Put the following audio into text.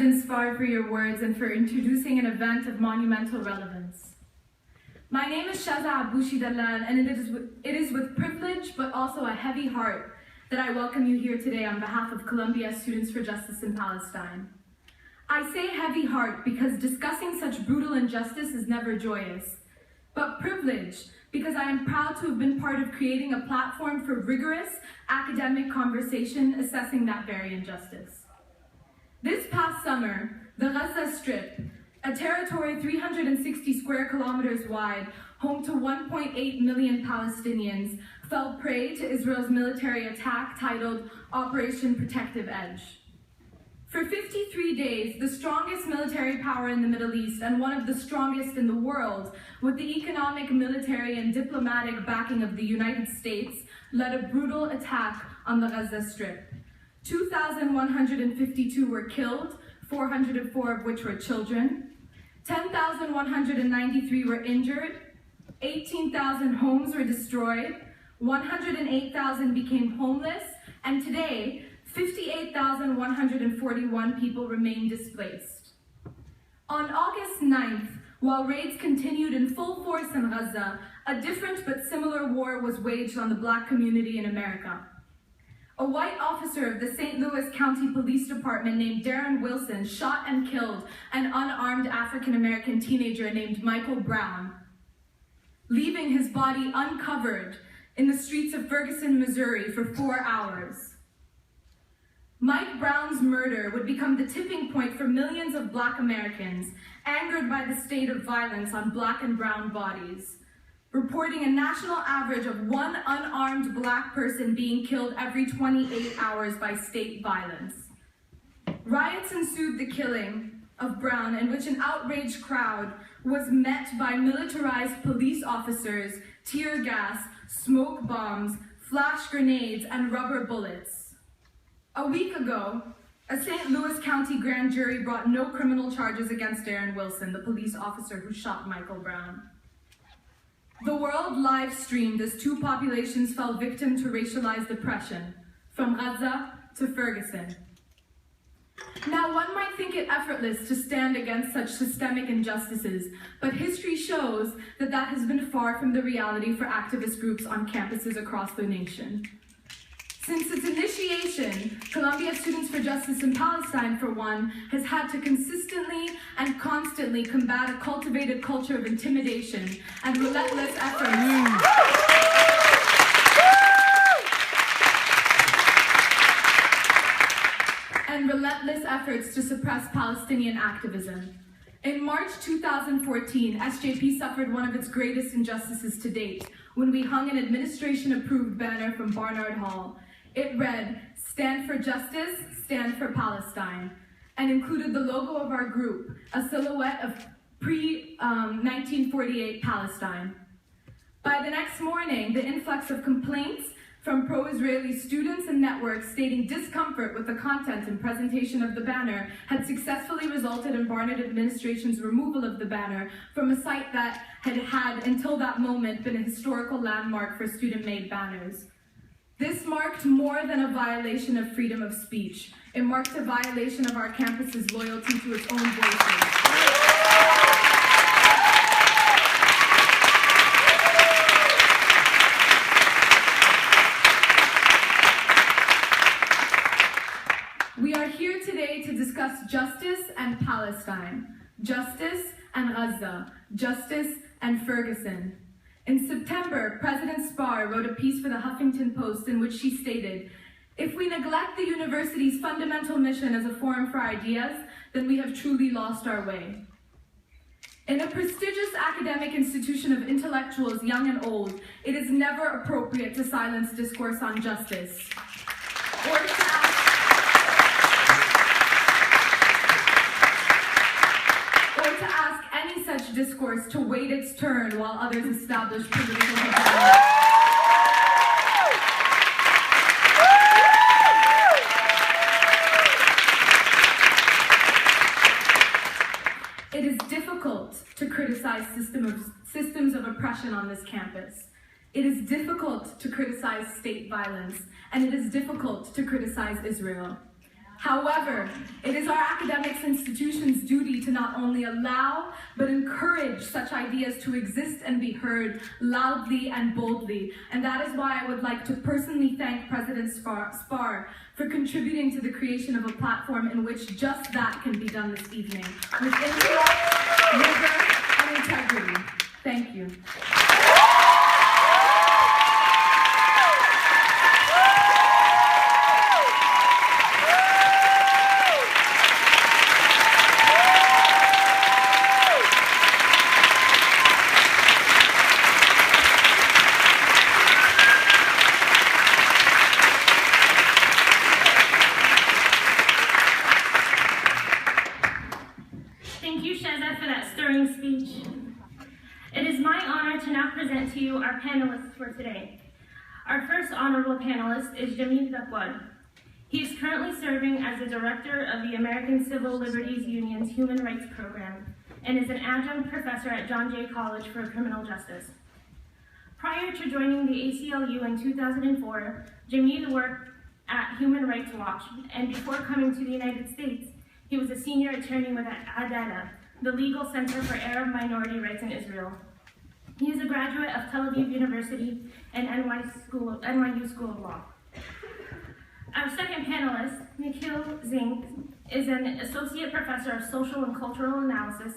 President Spar, for your words and for introducing an event of monumental relevance. My name is Shezza, and it is with privilege but also a heavy heart that I welcome you here today on behalf of Columbia Students for Justice in Palestine. I say heavy heart because discussing such brutal injustice is never joyous, but privilege because I am proud to have been part of creating a platform for rigorous academic conversation assessing that very injustice. This past summer, the Gaza Strip, a territory 360 square kilometers wide, home to 1.8 million Palestinians, fell prey to Israel's military attack titled Operation Protective Edge. For 53 days, the strongest military power in the Middle East and one of the strongest in the world, with the economic, military, and diplomatic backing of the United States, led a brutal attack on the Gaza Strip. 2,152 were killed, 404 of which were children. 10,193 were injured. 18,000 homes were destroyed. 108,000 became homeless. And today, 58,141 people remain displaced. On August 9th, while raids continued in full force in Gaza, a different but similar war was waged on the Black community in America. A white officer of the St. Louis County Police Department named Darren Wilson shot and killed an unarmed African-American teenager named Michael Brown, leaving his body uncovered in the streets of Ferguson, Missouri for 4 hours. Mike Brown's murder would become the tipping point for millions of Black Americans, angered by the state of violence on Black and brown bodies, reporting a national average of one unarmed Black person being killed every 28 hours by state violence. Riots ensued the killing of Brown, in which an outraged crowd was met by militarized police officers, tear gas, smoke bombs, flash grenades, and rubber bullets. A week ago, a St. Louis County grand jury brought no criminal charges against Darren Wilson, the police officer who shot Michael Brown. The world live streamed as two populations fell victim to racialized oppression, from Gaza to Ferguson. Now, one might think it effortless to stand against such systemic injustices, but history shows that that has been far from the reality for activist groups on campuses across the nation. Since its initiation, Columbia Students for Justice in Palestine, for one, has had to consistently and constantly combat a cultivated culture of intimidation and relentless efforts to suppress Palestinian activism. In March 2014, SJP suffered one of its greatest injustices to date when we hung an administration-approved banner from Barnard Hall. It read, "Stand for Justice, Stand for Palestine," and included the logo of our group, a silhouette of pre-1948 Palestine. By the next morning, the influx of complaints from pro-Israeli students and networks stating discomfort with the content and presentation of the banner had successfully resulted in Barnard administration's removal of the banner from a site that had until that moment been a historical landmark for student-made banners. This marked more than a violation of freedom of speech. It marked a violation of our campus's loyalty to its own voices. We are here today to discuss justice and Palestine, justice and Gaza, justice and Ferguson. In September, President Spar wrote a piece for the Huffington Post in which she stated, "If we neglect the university's fundamental mission as a forum for ideas, then we have truly lost our way." In a prestigious academic institution of intellectuals, young and old, it is never appropriate to silence discourse on justice, or to ask any such discourse to wait its turn while others establish political hegemony. It is difficult to criticize systems of oppression on this campus. It is difficult to criticize state violence, and it is difficult to criticize Israel. However, it is our academics and institution's duty to not only allow, but encourage such ideas to exist and be heard loudly and boldly. And that is why I would like to personally thank President Spar for contributing to the creation of a platform in which just that can be done this evening, with intellect, rigor, and integrity. Thank you. Thank you, Shezza, for that stirring speech. It is my honor to now present to you our panelists for today. Our first honorable panelist is Debora. He is currently serving as the director of the American Civil Liberties Union's Human Rights Program and is an adjunct professor at John Jay College for Criminal Justice. Prior to joining the ACLU in 2004, Jamil worked at Human Rights Watch, and before coming to the United States, he was a senior attorney with Adala, the Legal Center for Arab Minority Rights in Israel. He is a graduate of Tel Aviv University and NYU School of Law. Our second panelist, Nikhil Zink, is an associate professor of social and cultural analysis